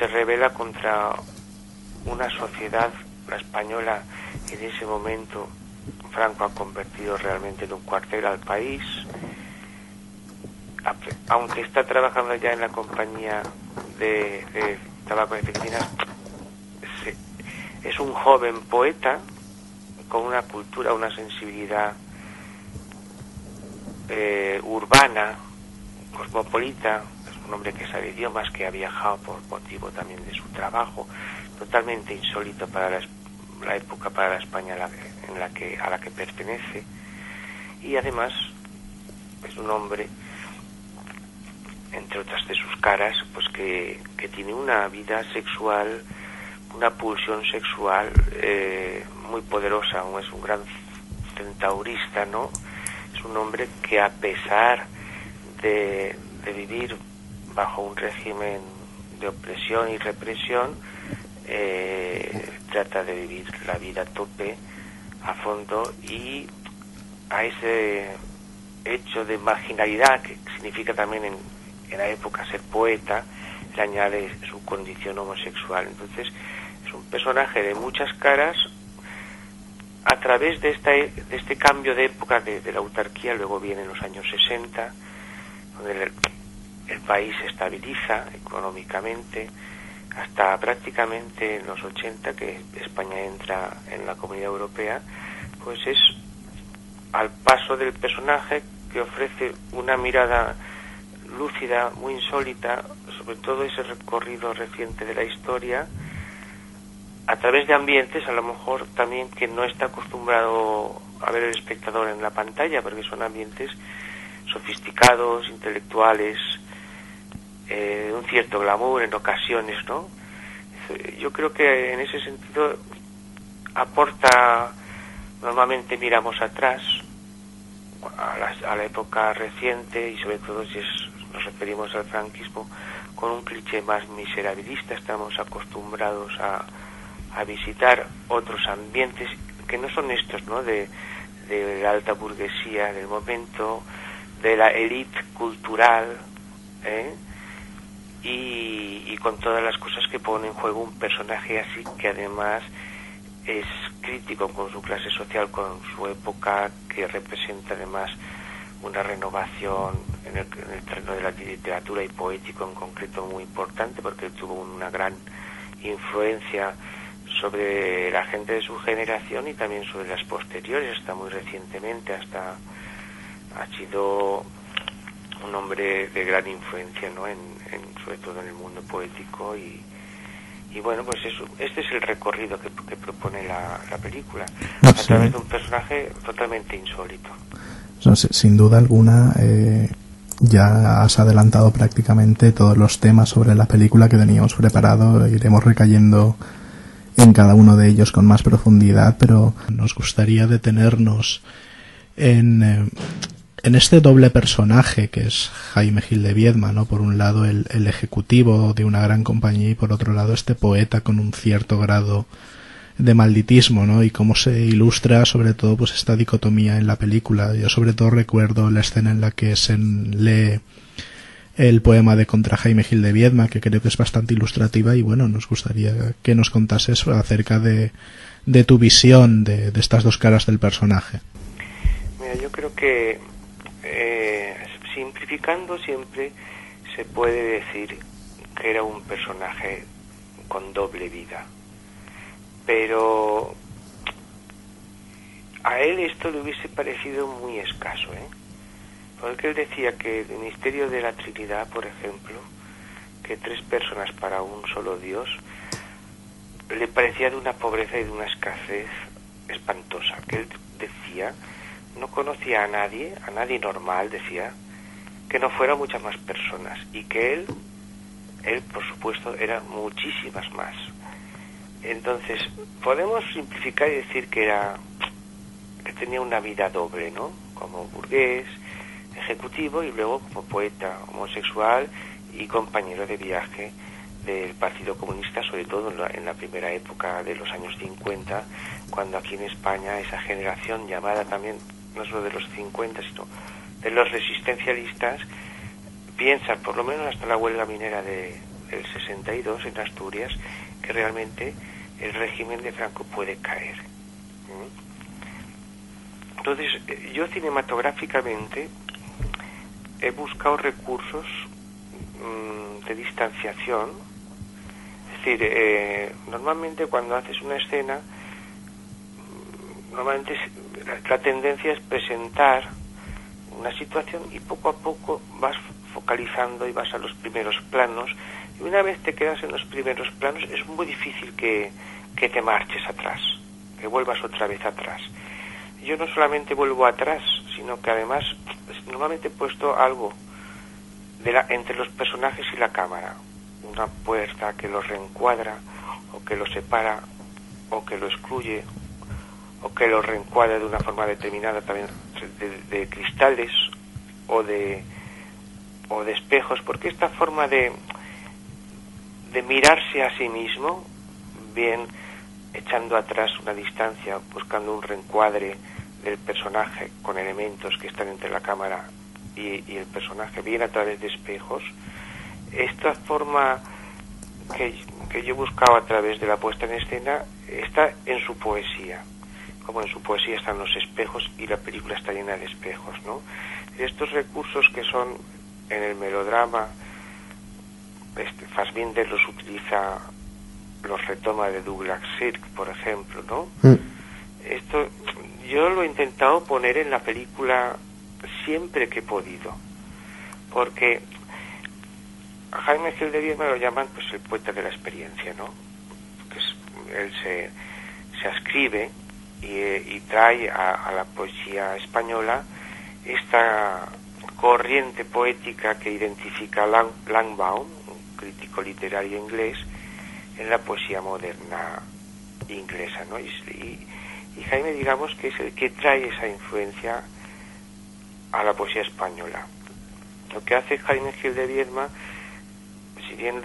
se rebela contra una sociedad, la española. En ese momento Franco ha convertido realmente en un cuartel al país, aunque está trabajando ya en la compañía de tabaco y oficinas. Es un joven poeta con una cultura, una sensibilidad urbana, cosmopolita. Es un hombre que sabe idiomas, que ha viajado por motivo también de su trabajo, totalmente insólito para la época, para la España a la que pertenece. Y además es un hombre, entre otras de sus caras, pues que tiene una vida sexual, una pulsión sexual muy poderosa. Es un gran centaurista, ¿no? Es un hombre que, a pesar de vivir bajo un régimen de opresión y represión, trata de vivir la vida a tope, a fondo, y a ese hecho de marginalidad que significa también en la época ser poeta, le añade su condición homosexual. Entonces es un personaje de muchas caras. A través de este cambio de época de la autarquía, luego vienen los años 60, donde el país se estabiliza económicamente, hasta prácticamente en los 80, que España entra en la Comunidad Europea. Pues es al paso del personaje, que ofrece una mirada lúcida, muy insólita, sobre todo ese recorrido reciente de la historia, a través de ambientes a lo mejor también que no está acostumbrado a ver el espectador en la pantalla, porque son ambientes sofisticados, intelectuales, un cierto glamour en ocasiones, ¿no? Yo creo que en ese sentido aporta. Normalmente miramos atrás a la época reciente, y sobre todo si nos referimos al franquismo, con un cliché más miserabilista. Estamos acostumbrados a visitar otros ambientes que no son estos, ¿no? De la alta burguesía del momento, de la élite cultural, y con todas las cosas que pone en juego un personaje así, que además es crítico con su clase social, con su época, que representa además una renovación en el terreno de la literatura y poético en concreto muy importante, porque tuvo una gran influencia sobre la gente de su generación y también sobre las posteriores, hasta muy recientemente. Hasta ha sido un hombre de gran influencia, ¿no? Sobre todo en el mundo poético. Y bueno, pues eso, este es el recorrido que propone la película, a través de un personaje totalmente insólito. No sé, sin duda alguna, ya has adelantado prácticamente todos los temas sobre la película que teníamos preparado. Iremos recayendo en cada uno de ellos con más profundidad, pero nos gustaría detenernos en este doble personaje que es Jaime Gil de Viedma, ¿no? Por un lado el ejecutivo de una gran compañía, y por otro lado este poeta con un cierto grado de malditismo, ¿no? Y cómo se ilustra sobre todo pues esta dicotomía en la película. Yo sobre todo recuerdo la escena en la que se lee el poema de Contra Jaime Gil de Viedma, que creo que es bastante ilustrativa, y bueno, nos gustaría que nos contases acerca de tu visión de estas dos caras del personaje. Mira, yo creo que simplificando siempre se puede decir que era un personaje con doble vida, pero a él esto le hubiese parecido muy escaso, porque él decía que el misterio de la Trinidad, por ejemplo, que 3 personas para un solo Dios, le parecía de una pobreza y de una escasez espantosa, que él decía no conocía a nadie normal, decía, que no fuera muchas más personas, y que él por supuesto era muchísimas más. Entonces podemos simplificar y decir que tenía una vida doble, ¿no? Como burgués, ejecutivo, y luego como poeta, homosexual y compañero de viaje del Partido Comunista, sobre todo en la primera época de los años 50, cuando aquí en España esa generación llamada también, no solo de los 50, sino de los resistencialistas, piensan, por lo menos hasta la huelga minera de el 62 en Asturias, que realmente el régimen de Franco puede caer. Entonces, yo cinematográficamente he buscado recursos de distanciación. Es decir, normalmente cuando haces una escena, normalmente la tendencia es presentar una situación y poco a poco vas focalizando y vas a los primeros planos, y una vez te quedas en los primeros planos es muy difícil que te marches atrás, que vuelvas otra vez atrás. Yo no solamente vuelvo atrás, sino que además normalmente he puesto algo entre los personajes y la cámara, una puerta que los reencuadra o que los separa o que lo excluye o que lo reencuadra de una forma determinada, también de cristales o de espejos, porque esta forma de mirarse a sí mismo, bien echando atrás una distancia, buscando un reencuadre del personaje con elementos que están entre la cámara y el personaje, bien a través de espejos, esta forma que yo buscaba a través de la puesta en escena está en su poesía. Como en su poesía están los espejos y la película está llena de espejos, ¿no? Estos recursos que son en el melodrama, Fassbinder los utiliza, los retoma de Douglas Sirk, por ejemplo, ¿no? Esto yo lo he intentado poner en la película siempre que he podido, porque a Jaime Gil de Biedma lo llaman pues el poeta de la experiencia, ¿no? Él se ascribe y trae a la poesía española esta corriente poética que identifica Langbaum, un crítico literario inglés, en la poesía moderna inglesa, ¿no? Y Jaime, digamos que es el que trae esa influencia a la poesía española. Lo que hace Jaime Gil de Biedma, si bien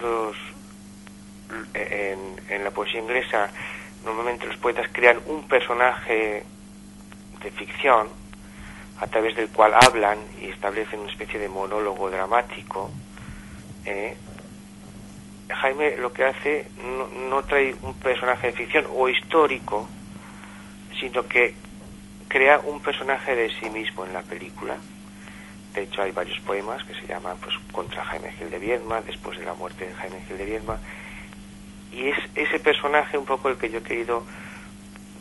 en la poesía inglesa normalmente los poetas crean un personaje de ficción a través del cual hablan y establecen una especie de monólogo dramático, Jaime lo que hace no trae un personaje de ficción o histórico, sino que crea un personaje de sí mismo en la película. De hecho hay varios poemas que se llaman pues contra Jaime Gil de Biedma, después de la muerte de Jaime Gil de Biedma, y es ese personaje un poco el que yo he querido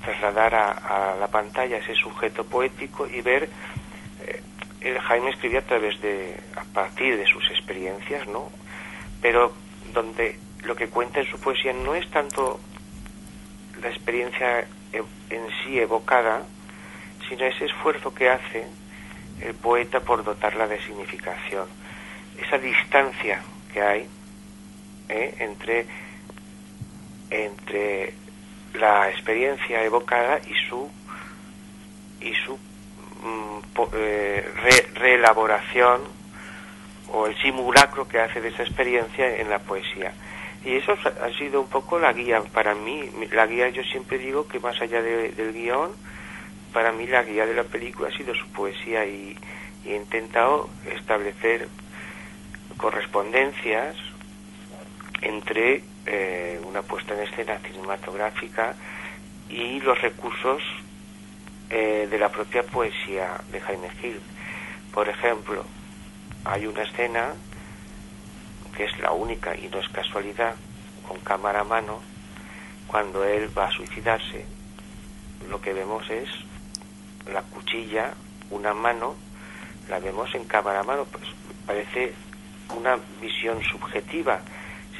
trasladar a la pantalla, ese sujeto poético, y ver el Jaime escribía a partir de sus experiencias, ¿no? Pero donde lo que cuenta en su poesía no es tanto la experiencia en sí evocada, sino ese esfuerzo que hace el poeta por dotarla de significación, esa distancia que hay entre la experiencia evocada y su reelaboración o el simulacro que hace de esa experiencia en la poesía. Y eso ha sido un poco la guía para mí. La guía, yo siempre digo que más allá del guión, para mí la guía de la película ha sido su poesía, y he intentado establecer correspondencias entre una puesta en escena cinematográfica y los recursos de la propia poesía de Jaime Gil. Por ejemplo, hay una escena que es la única y no es casualidad, con cámara a mano. Cuando él va a suicidarse, lo que vemos es la cuchilla, una mano, la vemos en cámara a mano, pues parece una visión subjetiva.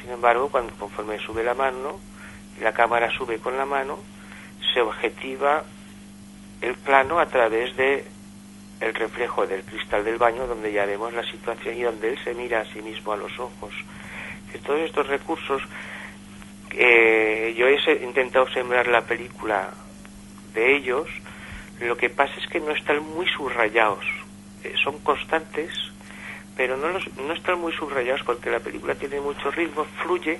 Sin embargo, conforme sube la mano y la cámara sube con la mano, se objetiva el plano a través de el reflejo del cristal del baño, donde ya vemos la situación y donde él se mira a sí mismo a los ojos. Que todos estos recursos, yo he intentado sembrar la película de ellos. Lo que pasa es que no están muy subrayados, son constantes, pero no están muy subrayados, porque la película tiene mucho ritmo, fluye,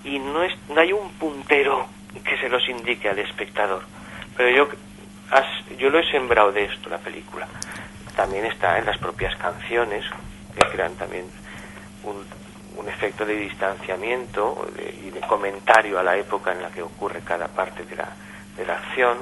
y no hay un puntero que se los indique al espectador. Pero yo lo he sembrado de esto, la película. También está en las propias canciones, que crean también un efecto de distanciamiento y de comentario a la época en la que ocurre cada parte de la acción.